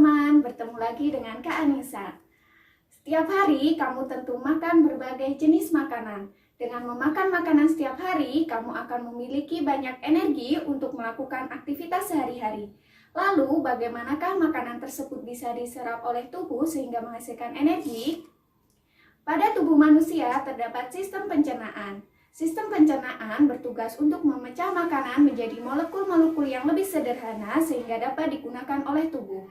teman-teman, bertemu lagi dengan Kak Anissa. Setiap hari kamu tentu makan berbagai jenis makanan. Dengan memakan makanan setiap hari, kamu akan memiliki banyak energi untuk melakukan aktivitas sehari-hari. Lalu, bagaimanakah makanan tersebut bisa diserap oleh tubuh sehingga menghasilkan energi? Pada tubuh manusia terdapat sistem pencernaan. Sistem pencernaan bertugas untuk memecah makanan menjadi molekul-molekul yang lebih sederhana sehingga dapat digunakan oleh tubuh.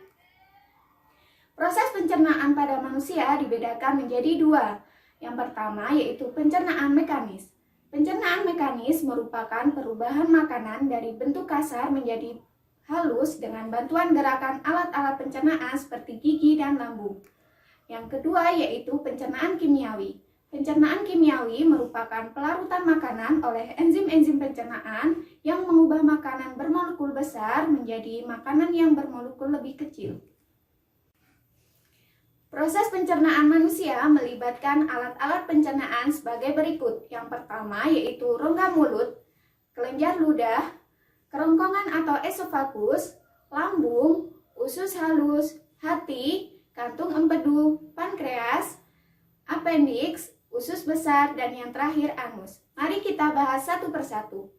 Proses pencernaan pada manusia dibedakan menjadi dua. Yang pertama yaitu pencernaan mekanis. Pencernaan mekanis merupakan perubahan makanan dari bentuk kasar menjadi halus dengan bantuan gerakan alat-alat pencernaan seperti gigi dan lambung. Yang kedua yaitu pencernaan kimiawi. Pencernaan kimiawi merupakan pelarutan makanan oleh enzim-enzim pencernaan yang mengubah makanan bermolekul besar menjadi makanan yang bermolekul lebih kecil. Proses pencernaan manusia melibatkan alat-alat pencernaan sebagai berikut. Yang pertama yaitu rongga mulut, kelenjar ludah, kerongkongan atau esofagus, lambung, usus halus, hati, kantung empedu, pankreas, appendix, usus besar, dan yang terakhir anus. Mari kita bahas satu persatu.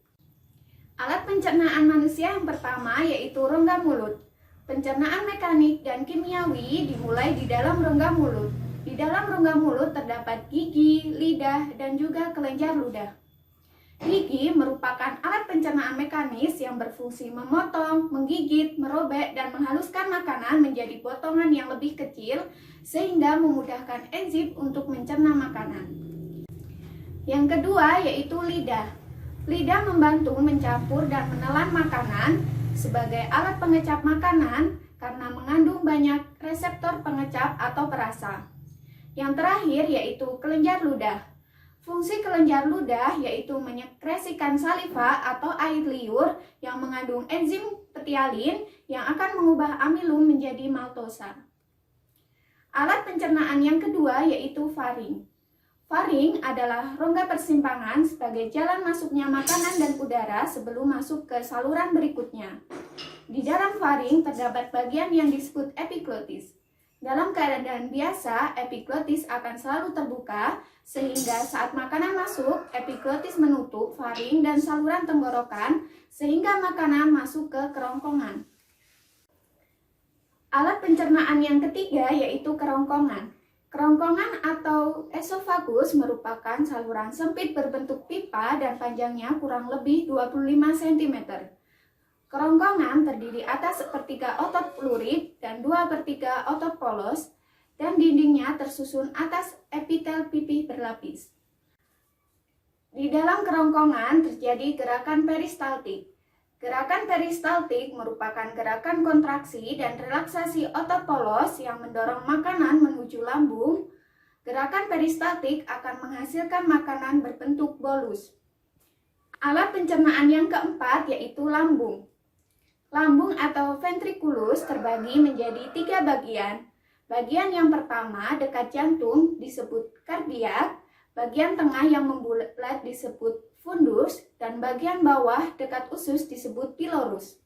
Alat pencernaan manusia yang pertama yaitu rongga mulut. Pencernaan mekanik dan kimiawi dimulai di dalam rongga mulut. Di dalam rongga mulut terdapat gigi, lidah, dan juga kelenjar ludah. Gigi merupakan alat pencernaan mekanis yang berfungsi memotong, menggigit, merobek, dan menghaluskan makanan menjadi potongan yang lebih kecil sehingga memudahkan enzim untuk mencerna makanan. Yang kedua yaitu lidah. Lidah membantu mencampur dan menelan makanan sebagai alat pengecap makanan karena mengandung banyak reseptor pengecap atau perasa. Yang terakhir yaitu kelenjar ludah. Fungsi kelenjar ludah yaitu menyekresikan saliva atau air liur yang mengandung enzim petialin yang akan mengubah amilum menjadi maltosa. Alat pencernaan yang kedua yaitu faring. Faring adalah rongga persimpangan sebagai jalan masuknya makanan dan udara sebelum masuk ke saluran berikutnya. Di dalam faring terdapat bagian yang disebut epiglotis. Dalam keadaan biasa, epiglotis akan selalu terbuka, sehingga saat makanan masuk, epiglotis menutup faring dan saluran tenggorokan, sehingga makanan masuk ke kerongkongan. Alat pencernaan yang ketiga yaitu kerongkongan. Kerongkongan atau esofagus merupakan saluran sempit berbentuk pipa dan panjangnya kurang lebih 25 cm. Kerongkongan terdiri atas sepertiga otot lurid dan 2/3 otot polos, dan dindingnya tersusun atas epitel pipi berlapis. Di dalam kerongkongan terjadi gerakan peristaltik. Gerakan peristaltik merupakan gerakan kontraksi dan relaksasi otot polos yang mendorong makanan menuju lambung. Gerakan peristaltik akan menghasilkan makanan berbentuk bolus. Alat pencernaan yang keempat yaitu lambung. Lambung atau ventriculus terbagi menjadi 3 bagian. Bagian yang pertama dekat jantung disebut kardiak, bagian tengah yang membulat disebut fundus, dan bagian bawah dekat usus disebut pilorus.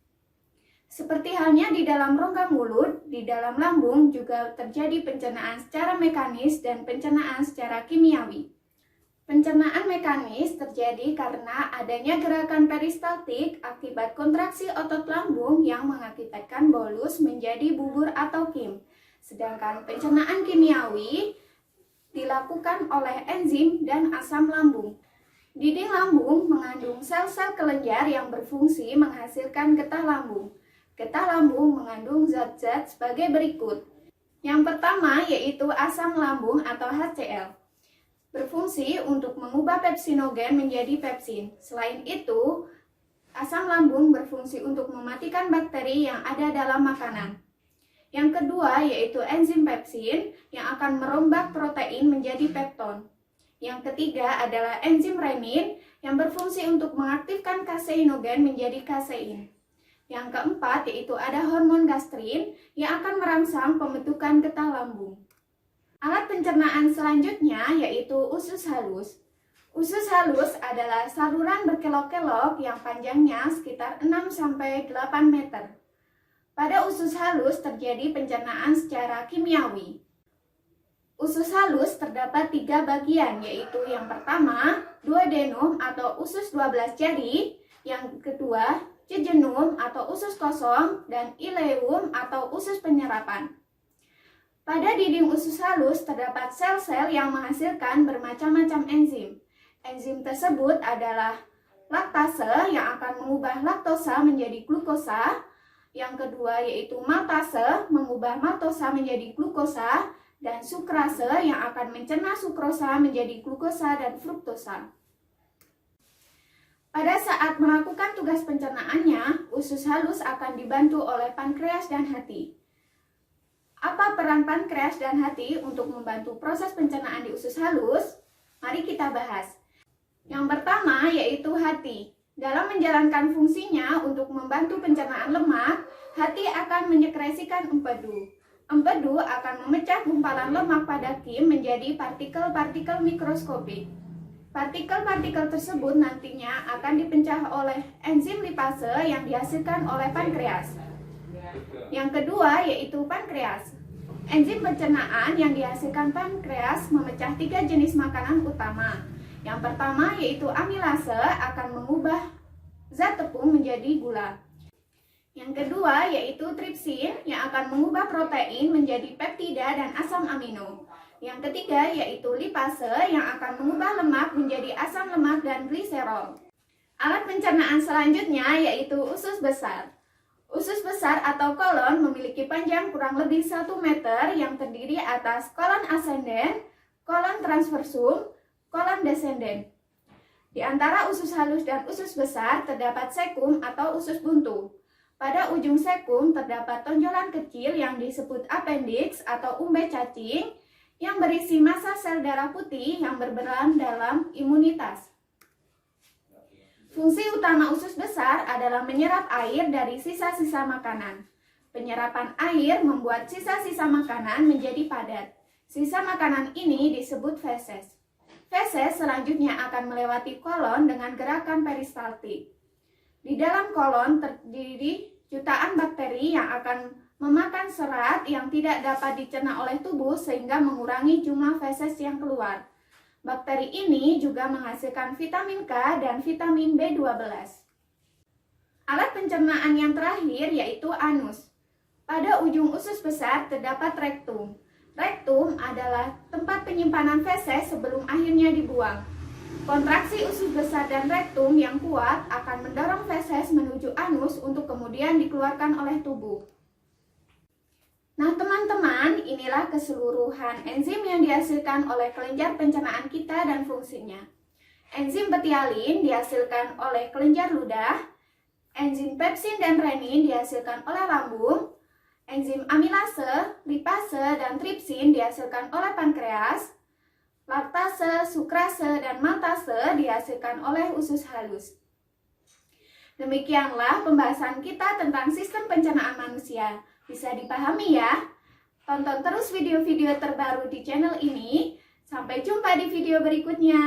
Seperti halnya di dalam rongga mulut, di dalam lambung juga terjadi pencernaan secara mekanis dan pencernaan secara kimiawi. Pencernaan mekanis terjadi karena adanya gerakan peristaltik akibat kontraksi otot lambung yang mengakibatkan bolus menjadi bubur atau kim. Sedangkan pencernaan kimiawi dilakukan oleh enzim dan asam lambung. Dinding lambung mengandung sel-sel kelenjar yang berfungsi menghasilkan getah lambung. Getah lambung mengandung zat-zat sebagai berikut. Yang pertama yaitu asam lambung atau HCl. Berfungsi untuk mengubah pepsinogen menjadi pepsin. Selain itu, asam lambung berfungsi untuk mematikan bakteri yang ada dalam makanan. Yang kedua yaitu enzim pepsin yang akan merombak protein menjadi pepton. Yang ketiga adalah enzim renin yang berfungsi untuk mengaktifkan kaseinogen menjadi kasein. Yang keempat yaitu ada hormon gastrin yang akan merangsang pembentukan getah lambung. Alat pencernaan selanjutnya yaitu usus halus. Usus halus adalah saluran berkelok-kelok yang panjangnya sekitar 6-8 meter. Pada usus halus terjadi pencernaan secara kimiawi. Usus halus terdapat 3 bagian, yaitu yang pertama, duodenum atau usus 12 jari, yang kedua, jejunum atau usus kosong, dan ileum atau usus penyerapan. Pada dinding usus halus terdapat sel-sel yang menghasilkan bermacam-macam enzim. Enzim tersebut adalah laktase yang akan mengubah laktosa menjadi glukosa, yang kedua yaitu maltase mengubah maltosa menjadi glukosa, dan sukrase yang akan mencerna sukrosa menjadi glukosa dan fruktosa. Pada saat melakukan tugas pencernaannya, usus halus akan dibantu oleh pankreas dan hati. Apa peran pankreas dan hati untuk membantu proses pencernaan di usus halus? Mari kita bahas. Yang pertama yaitu hati. Dalam menjalankan fungsinya untuk membantu pencernaan lemak, hati akan menyekresikan empedu. Empedu akan memecah gumpalan lemak pada kim menjadi partikel-partikel mikroskopik. Partikel-partikel tersebut nantinya akan dipecah oleh enzim lipase yang dihasilkan oleh pankreas. Yang kedua yaitu pankreas. Enzim pencernaan yang dihasilkan pankreas memecah 3 jenis makanan utama. Yang pertama yaitu amilase akan mengubah zat tepung menjadi gula. Yang kedua yaitu tripsin yang akan mengubah protein menjadi peptida dan asam amino. Yang ketiga yaitu lipase yang akan mengubah lemak menjadi asam lemak dan gliserol. Alat pencernaan selanjutnya yaitu usus besar. Usus besar atau kolon memiliki panjang kurang lebih 1 meter yang terdiri atas kolon ascendens, kolon transversum, kolon descendens. Di antara usus halus dan usus besar terdapat sekum atau usus buntu. Pada ujung sekum terdapat tonjolan kecil yang disebut appendix atau umbe cacing yang berisi massa sel darah putih yang berperan dalam imunitas. Fungsi utama usus besar adalah menyerap air dari sisa-sisa makanan. Penyerapan air membuat sisa-sisa makanan menjadi padat. Sisa makanan ini disebut feses. Feses selanjutnya akan melewati kolon dengan gerakan peristaltik. Di dalam kolon terdiri jutaan bakteri yang akan memakan serat yang tidak dapat dicerna oleh tubuh sehingga mengurangi jumlah feses yang keluar. Bakteri ini juga menghasilkan vitamin K dan vitamin B12. Alat pencernaan yang terakhir yaitu anus. Pada ujung usus besar terdapat rektum. Rektum adalah tempat penyimpanan feses sebelum akhirnya dibuang. Kontraksi usus besar dan rektum yang kuat akan mendorong feses menuju anus untuk kemudian dikeluarkan oleh tubuh. Nah teman-teman, inilah keseluruhan enzim yang dihasilkan oleh kelenjar pencernaan kita dan fungsinya. Enzim betialin dihasilkan oleh kelenjar ludah, enzim pepsin dan renin dihasilkan oleh lambung, enzim amilase, lipase, dan tripsin dihasilkan oleh pankreas, laktase, sukrase, dan maltase dihasilkan oleh usus halus. Demikianlah pembahasan kita tentang sistem pencernaan manusia. Bisa dipahami ya? Tonton terus video-video terbaru di channel ini. Sampai jumpa di video berikutnya.